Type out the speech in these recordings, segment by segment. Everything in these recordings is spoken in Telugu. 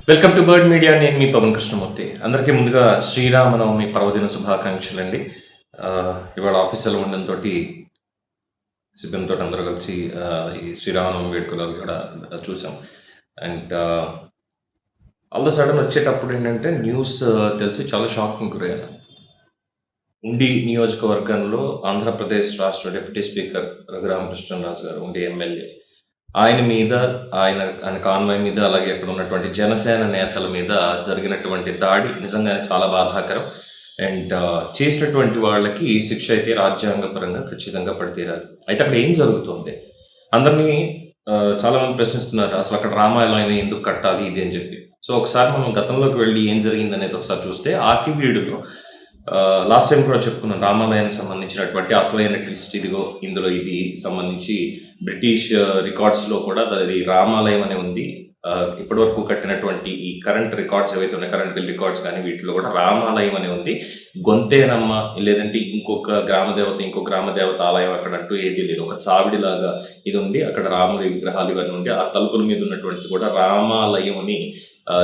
Welcome to bird media. నేను మీ పవన్ కృష్ణమూర్తి. అందరికీ ముందుగా శ్రీరామనవమి పర్వదిన శుభాకాంక్షలు అండి. ఇవాళ ఆఫీసులో ఉండడంతో సిబ్బందితో అందరూ కలిసి ఈ శ్రీరామనవమి వేడుకలు కూడా చూసాం. అండ్ ఆల్ ద సడన్ వచ్చేటప్పుడు ఏంటంటే న్యూస్ తెలిసి చాలా షాకింగ్ గురయ్యాను. ఉండి నియోజకవర్గంలో ఆంధ్రప్రదేశ్ రాష్ట్ర డిప్యూటీ స్పీకర్ రఘురామకృష్ణరాజు గారు, ఉండి ఎమ్మెల్యే, ఆయన మీద, ఆయన కాన్వాయ్ మీద, అలాగే అక్కడ ఉన్నటువంటి జనసేన నేతల మీద జరిగినటువంటి దాడి నిజంగానే చాలా బాధాకరం. అండ్ చేసినటువంటి వాళ్ళకి శిక్ష అయితే రాజ్యాంగపరంగా ఖచ్చితంగా పడితీరాలి. అయితే అక్కడ ఏం జరుగుతుంది? అందరినీ చాలామంది ప్రశ్నిస్తున్నారు, అసలు అక్కడ రామాలయం ఎందుకు కట్టాలి ఇది అని చెప్పి. సో ఒకసారి మనం గతంలోకి వెళ్ళి ఏం జరిగింది అనేది ఒకసారి చూస్తే, ఆకివీడులో లాస్ట్ టైం కూడా చెప్పుకున్నాం, రామాలయానికి సంబంధించినటువంటి అసలైన ట్విస్ట్ ఇదిగో. ఇందులో ఇది సంబంధించి బ్రిటిష్ రికార్డ్స్లో కూడా అది రామాలయం అనే ఉంది. ఇప్పటివరకు కట్టినటువంటి ఈ కరెంట్ రికార్డ్స్ ఏవైతే ఉన్నాయి, కరెంట్ బిల్ రికార్డ్స్ కానీ, వీటిలో కూడా రామాలయం అనే ఉంది. గొంతేనమ్మ లేదంటే ఇంకొక గ్రామదేవత ఆలయం అక్కడ అంటూ ఏది లేదు. ఒక చావిడిలాగా ఇది ఉంది, అక్కడ రాముడి విగ్రహాలు ఇవన్నీ ఉండి, ఆ తలుపుల మీద ఉన్నటువంటి కూడా రామాలయం అని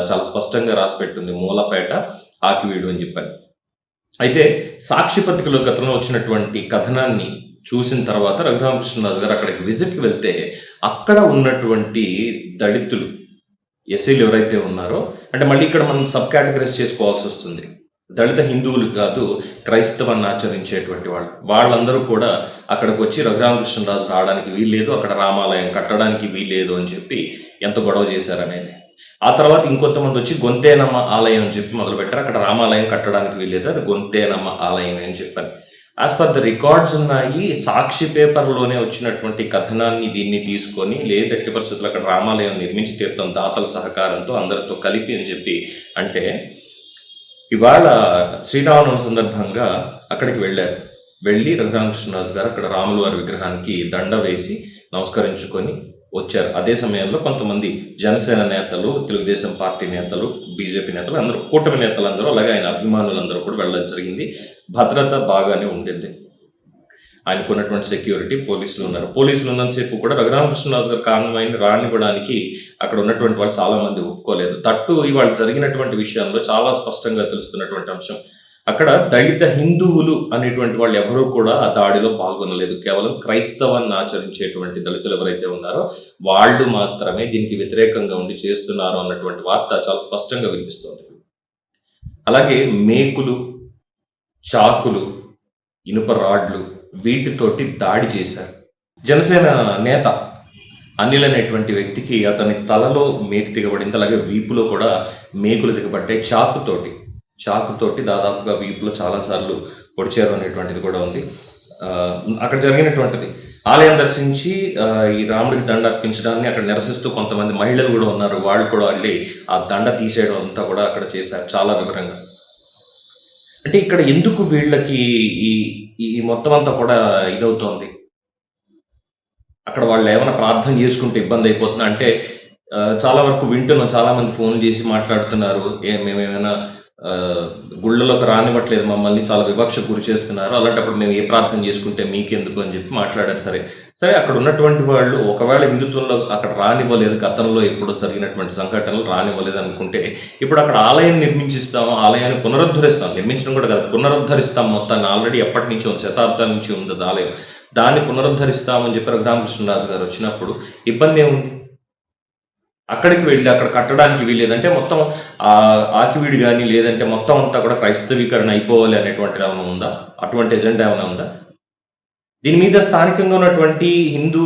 చాలా స్పష్టంగా రాసిపెట్టుంది, మూలపేట ఆకివీడు అని చెప్పాను. అయితే సాక్షి పత్రికలో గతంలో వచ్చినటువంటి కథనాన్ని చూసిన తర్వాత రఘురామకృష్ణరాజు గారు అక్కడికి విజిట్కి వెళ్తే, అక్కడ ఉన్నటువంటి దళితులు, ఎస్సీలు ఎవరైతే ఉన్నారో, అంటే మళ్ళీ ఇక్కడ మనం సబ్ కేటగిరీస్ చేసుకోవాల్సి వస్తుంది. దళిత హిందువులు కాదు, క్రైస్తవాన్ని ఆచరించేటువంటి వాళ్ళందరూ కూడా అక్కడికి వచ్చి రఘురామకృష్ణరాజు రావడానికి వీల్లేదు, అక్కడ రామాలయం కట్టడానికి వీల్లేదు అని చెప్పి ఎంత గొడవ చేశారనేది. ఆ తర్వాత ఇంకొంతమంది వచ్చి గొంతేనమ్మ ఆలయం అని చెప్పి మొదలుపెట్టారు. అక్కడ రామాలయం కట్టడానికి వీల్లేదు, అది గొంతేనమ్మ ఆలయం అని చెప్పాను. యాజ్ పర్ ద రికార్డ్స్ ఉన్నాయి. సాక్షి పేపర్లోనే వచ్చినటువంటి కథనాన్ని దీన్ని తీసుకొని, లేదు ఎట్టి పరిస్థితుల్లో అక్కడ రామాలయం నిర్మించి తీరుతాం దాతల సహకారంతో అందరితో కలిపి అని చెప్పి అంటే, ఇవాళ శ్రీరామనవమి సందర్భంగా అక్కడికి వెళ్ళి రఘురామకృష్ణరాజు గారు అక్కడ రాముల వారి విగ్రహానికి దండ వేసి నమస్కరించుకొని వచ్చారు. అదే సమయంలో కొంతమంది జనసేన నేతలు, తెలుగుదేశం పార్టీ నేతలు, బీజేపీ నేతలు, అందరూ కూటమి నేతలందరూ, అలాగే ఆయన అభిమానులందరూ కూడా వెళ్ళడం జరిగింది. భద్రత బాగానే ఉండింది. ఆయనకు ఉన్నటువంటి సెక్యూరిటీ, పోలీసులు ఉన్నారు. పోలీసులు ఉన్నంతసేపు కూడా రఘురామకృష్ణరాజు గారు కాన్వాయ్ని రానివ్వడానికి అక్కడ ఉన్నటువంటి వాళ్ళు చాలామంది ఒప్పుకోలేదు. తట్టు ఇవాళ జరిగినటువంటి విషయంలో చాలా స్పష్టంగా తెలుస్తున్నటువంటి అంశం, అక్కడ దళిత హిందువులు అనేటువంటి వాళ్ళు ఎవరూ కూడా ఆ దాడిలో పాల్గొనలేదు. కేవలం క్రైస్తవాన్ని ఆచరించేటువంటి దళితులు ఎవరైతే ఉన్నారో వాళ్ళు మాత్రమే దీనికి వ్యతిరేకంగా ఉండి చేస్తున్నారు అన్నటువంటి వార్త చాలా స్పష్టంగా వినిపిస్తుంది. అలాగే మేకులు, చాకులు, ఇనుప రాడ్లు, వీటితోటి దాడి చేశారు. జనసేన నేత అనిల్ అనేటువంటి వ్యక్తికి అతని తలలో మేకు దిగబడింది, అలాగే వీపులో కూడా మేకులు దిగబడ్డాయి. చాకుతోటి దాదాపుగా వీపులో చాలాసార్లు పొడిచారు అనేటువంటిది కూడా ఉంది. అక్కడ జరిగినటువంటిది, ఆలయం దర్శించి ఈ రాముడికి దండ అర్పించడాన్ని అక్కడ నిరసిస్తూ కొంతమంది మహిళలు కూడా ఉన్నారు. వాళ్ళు కూడా వెళ్ళి ఆ దండ తీసేయడం అంతా కూడా అక్కడ చేశారు చాలా వివరంగా. అంటే ఇక్కడ ఎందుకు వీళ్ళకి ఈ మొత్తం అంతా కూడా ఇదవుతోంది? అక్కడ వాళ్ళు ఏమైనా ప్రార్థన చేసుకుంటే ఇబ్బంది అయిపోతున్నా అంటే, చాలా వరకు వింటున్నాం, చాలామంది ఫోన్ చేసి మాట్లాడుతున్నారు, మేమేమైనా గుళ్ళలోకి రానివ్వట్లేదు మమ్మల్ని, చాలా వివక్ష గురి చేస్తున్నారు, అలాంటప్పుడు మేము ఏ ప్రార్థన చేసుకుంటే మీకెందుకు అని చెప్పి మాట్లాడారు. సరే అక్కడ ఉన్నటువంటి వాళ్ళు ఒకవేళ హిందుత్వంలో అక్కడ రానివ్వలేదు, గతంలో ఎప్పుడు జరిగినటువంటి సంఘటనలు రానివ్వలేదు అనుకుంటే, ఇప్పుడు అక్కడ ఆలయం నిర్మించిస్తాము, ఆలయాన్ని పునరుద్ధరిస్తాం, నిర్మించడం కూడా కాదు పునరుద్ధరిస్తాం మొత్తాన్ని. ఆల్రెడీ ఎప్పటి నుంచి ఉంది, శతాబ్దాల నుంచి ఉంది ఆలయం, దాన్ని పునరుద్ధరిస్తామని చెప్పి రఘురామకృష్ణరాజు గారు వచ్చినప్పుడు ఇబ్బంది ఏముంది? అక్కడికి వెళ్ళి అక్కడ కట్టడానికి వీల్లేదంటే మొత్తం ఆకివీడు కానీ, లేదంటే మొత్తం అంతా కూడా క్రైస్తవీకరణ అయిపోవాలి అనేటువంటిది ఏమైనా ఉందా? అటువంటి ఎజెండా ఏమైనా ఉందా? దీని మీద స్థానికంగా ఉన్నటువంటి హిందూ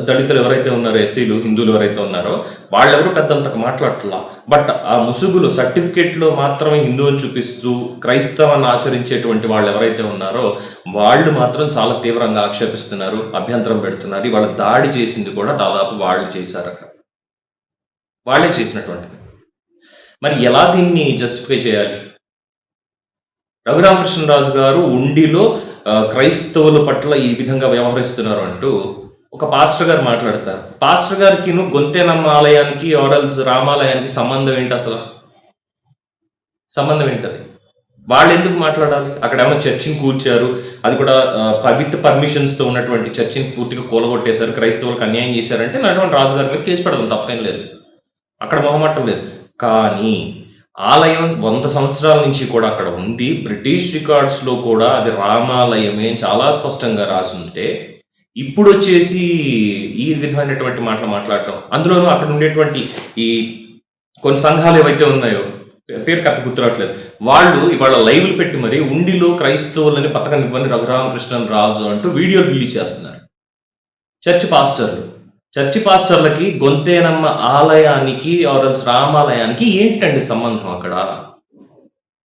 దళితులు ఎవరైతే ఉన్నారో, ఎస్సీలు హిందువులు ఎవరైతే ఉన్నారో వాళ్ళెవరూ పెద్దంతకు మాట్లాడట్లా. బట్ ఆ ముసుగులు సర్టిఫికేట్లో మాత్రమే హిందువులు చూపిస్తూ క్రైస్తవాన్ని ఆచరించేటువంటి వాళ్ళు ఎవరైతే ఉన్నారో వాళ్ళు మాత్రం చాలా తీవ్రంగా ఆక్షేపిస్తున్నారు, అభ్యంతరం పెడుతున్నారు. ఇవాళ దాడి చేసింది కూడా దాదాపు వాళ్ళు చేశారు, అక్కడ వాళ్ళే చేసినటువంటిది. మరి ఎలా దీన్ని జస్టిఫై చేయాలి? రఘురామకృష్ణరాజు గారు ఉండిలో క్రైస్తవుల పట్ల ఈ విధంగా వ్యవహరిస్తున్నారు అంటూ ఒక పాస్టర్ గారు మాట్లాడతారు. పాస్టర్ గారికి గొంతేనమ్మ ఆలయానికి ఆర్ఎల్స్ రామాలయానికి సంబంధం ఏంటి? అసలు సంబంధం ఏంటది? వాళ్ళు ఎందుకు మాట్లాడాలి? అక్కడ ఏమైనా చర్చిని కూల్చారు, అది కూడా పవిత్ర పర్మిషన్స్తో ఉన్నటువంటి చర్చిని పూర్తిగా కూలగొట్టేశారు, క్రైస్తవులకు అన్యాయం చేశారంటే నటువంటి రాజుగారి మీద కేసు పెడదాం, తప్పేం లేదు, అక్కడ మొహమాటం లేదు. కానీ ఆలయం 100 సంవత్సరాల నుంచి కూడా అక్కడ ఉంది. బ్రిటిష్ రికార్డ్స్‌లో కూడా అది రామాలయమే అని చాలా స్పష్టంగా రాసుంటే, ఇప్పుడొచ్చేసి ఈ విధమైనటువంటి మాటలు మాట్లాడటం. అందులోనూ అక్కడ ఉండేటువంటి ఈ కొన్ని సంఘాలు ఏవైతే ఉన్నాయో, పేరు కరెక్ట్ గుర్తు రావట్లేదు. వాళ్ళు ఇవాళ లైవ్‌లు పెట్టి మరి ఉండిలో క్రైస్తవులని బతకనివ్వని రఘురామకృష్ణన్ రాజు అంటూ వీడియోలు రిలీజ్ చేస్తున్నారు. చర్చి పాస్టర్లకి గొంతేనమ్మ ఆలయానికి ఆర్ ఎల్స్ రామాలయానికి ఏంటండి సంబంధం అక్కడ?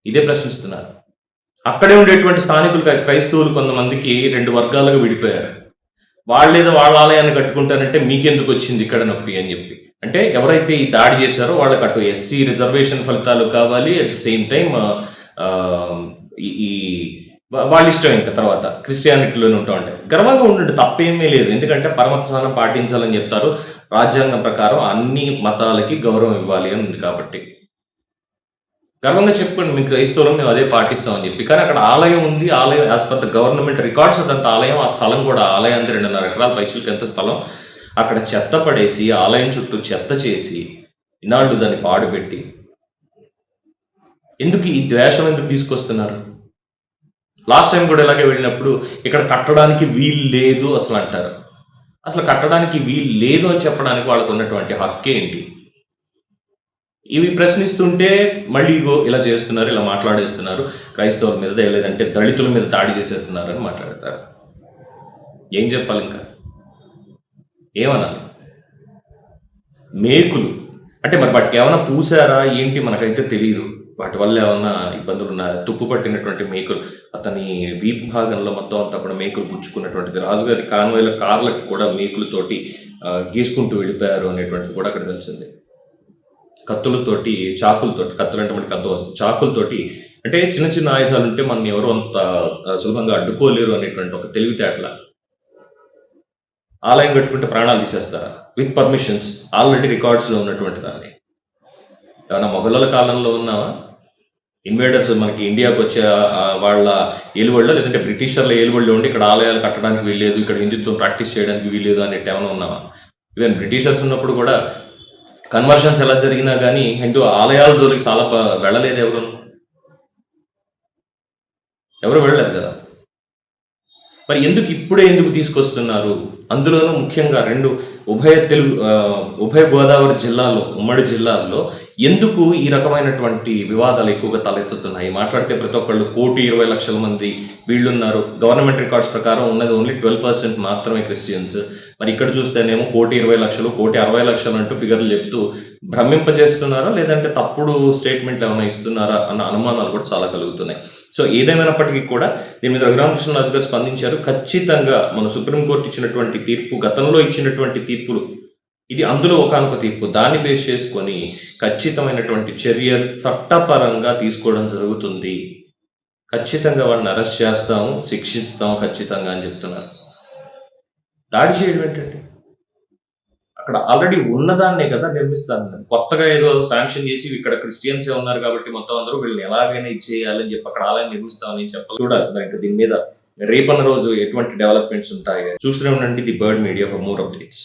ఇదే ప్రశ్నిస్తున్నారు. అక్కడే ఉండేటువంటి స్థానికులు క్రైస్తవులు కొంతమందికి 2 వర్గాలుగా విడిపోయారు. వాళ్ళేదో వాళ్ళ ఆలయాన్ని కట్టుకుంటారంటే మీకెందుకు వచ్చింది ఇక్కడ నొప్పి అని చెప్పి. అంటే ఎవరైతే ఈ దాడి చేశారో వాళ్ళకి అటు ఎస్సీ రిజర్వేషన్ ఫలితాలు కావాలి, అట్ ద సేమ్ టైమ్ ఈ వాళ్ళ ఇష్టం. ఇంకా తర్వాత క్రిస్టియానిటీలోనే ఉంటాం అంటే గర్వంగా ఉండండి, తప్పేమీ లేదు. ఎందుకంటే పరమత సహనం పాటించాలని చెప్తారు. రాజ్యాంగం ప్రకారం అన్ని మతాలకి గౌరవం ఇవ్వాలి అని ఉంది కాబట్టి గర్వంగా చెప్పండి, మీకు క్రైస్తవులం మేము అదే పాటిస్తామని చెప్పి. కానీ అక్కడ ఆలయం ఉంది. ఆలయం as per the government records అదంత ఆలయం. ఆ స్థలం కూడా ఆలయానికి 2.5 ఎకరాల పైచులకి ఎంత స్థలం. అక్కడ చెత్త పడేసి ఆలయం చుట్టూ చెత్త చేసి ఇన్నాళ్ళు దాన్ని పాడుపెట్టి ఎందుకు ఈ ద్వేషం ఎందుకు తీసుకొస్తున్నారు? లాస్ట్ టైం కూడా ఇలాగే వెళ్ళినప్పుడు ఇక్కడ కట్టడానికి వీలు లేదు అసలు అంటారు. అసలు కట్టడానికి వీలు లేదు అని చెప్పడానికి వాళ్ళకు ఉన్నటువంటి హక్కు ఏంటి? ఇవి ప్రశ్నిస్తుంటే మళ్ళీ ఇగో ఇలా చేస్తున్నారు, ఇలా మాట్లాడేస్తున్నారు, క్రైస్తవుల మీద లేదంటే దళితుల మీద దాడి చేసేస్తున్నారు అని మాట్లాడతారు. ఏం చెప్పాలి ఇంకా? ఏమనాలి? మేకులు అంటే మరి వాటికి ఏమైనా పూసారా ఏంటి మనకైతే తెలియదు. వాటి వల్ల ఏమన్నా ఇబ్బందులు ఉన్నాయా? తుప్పు పట్టినటువంటి మేకులు, అతని వీపు భాగంలో మొత్తం అంతా కూడా మేకులు గుచ్చుకున్నటువంటిది. రాజుగారి కాన్వాయ్ల కార్లకి కూడా మేకులతోటి గీసుకుంటూ వెళ్ళిపోయారు అనేటువంటిది కూడా అక్కడ తెలిసింది. కత్తులతోటి, చాకులతోటి, కత్తులు అంటే మనకి అర్థం వస్తుంది, చాకులతోటి అంటే చిన్న చిన్న ఆయుధాలు ఉంటే మనం ఎవరు అంత సులభంగా అడ్డుకోలేరు అనేటువంటి ఒక తెలివితేటల. ఆలయం కట్టుకుంటే ప్రాణాలు తీసేస్తారా? విత్ పర్మిషన్స్, ఆల్రెడీ రికార్డ్స్లో ఉన్నటువంటి దాన్ని. ఏమన్నా మొఘలుల కాలంలో ఉన్నావా? ఇన్వేడర్స్ మనకి ఇండియాకి వచ్చే వాళ్ళ ఏలుబడిలో లేదంటే బ్రిటిషర్ల ఏలుబడిలో ఉండి ఇక్కడ ఆలయాలు కట్టడానికి వీల్లేదు, ఇక్కడ హిందుత్వం ప్రాక్టీస్ చేయడానికి వీల్లేదు అనేట్టు ఏమైనా ఉన్నావా? ఈవెన్ బ్రిటిషర్స్ ఉన్నప్పుడు కూడా కన్వర్షన్స్ ఎలా జరిగినా కానీ హిందూ ఆలయాల జోలికి చాలా వెళ్ళలేదు. ఎవరు వెళ్ళలేదు కదా. మరి ఎందుకు తీసుకొస్తున్నారు? అందులోనూ ముఖ్యంగా ఉభయ గోదావరి జిల్లాలో, ఉమ్మడి జిల్లాల్లో ఎందుకు ఈ రకమైనటువంటి వివాదాలు ఎక్కువగా తలెత్తుతున్నాయి? మాట్లాడితే ప్రతి ఒక్కళ్ళు 1,20,00,000 మంది వీళ్ళున్నారు. గవర్నమెంట్ రికార్డ్స్ ప్రకారం ఉన్నది ఓన్లీ 12% మాత్రమే క్రిస్టియన్స్. మరి ఇక్కడ చూస్తేనేమో 1,20,00,000, 1,60,00,000 అంటూ ఫిగర్లు చెప్తూ భ్రమింపజేస్తున్నారా, లేదంటే తప్పుడు స్టేట్మెంట్లు ఏమైనా ఇస్తున్నారా అన్న అనుమానాలు కూడా చాలా కలుగుతున్నాయి. సో ఏదేమైనప్పటికీ కూడా దీని మీద రఘురామకృష్ణరాజు గారు స్పందించారు. ఖచ్చితంగా మన సుప్రీంకోర్టు ఇచ్చినటువంటి తీర్పు, గతంలో ఇచ్చినటువంటి తీర్పులు, ఇది అందులో ఒకానొక తీర్పు. దాన్ని బేస్ చేసుకొని ఖచ్చితమైనటువంటి చర్యలు చట్టపరంగా తీసుకోవడం జరుగుతుంది. ఖచ్చితంగా వాళ్ళని అరెస్ట్ చేస్తాము, శిక్షిస్తాము ఖచ్చితంగా అని చెప్తున్నారు. దాడి చేయడం ఏంటండి? అక్కడ ఆల్రెడీ ఉన్నదాన్నే కదా నిర్మిస్తాను. కొత్తగా ఏదో శాంక్షన్ చేసి ఇక్కడ క్రిస్టియన్సే ఉన్నారు కాబట్టి మొత్తం అందరూ వీళ్ళని ఎలాగైనా ఇచ్చేయాలని చెప్పి అక్కడ ఆలయం నిర్మిస్తామని చెప్పాలి. చూడాలి మరి ఇంకా దీని మీద రేపన్న రోజు ఎటువంటి డెవలప్మెంట్స్ ఉంటాయి. చూస్తూనే ఉండండి the bird media for more updates.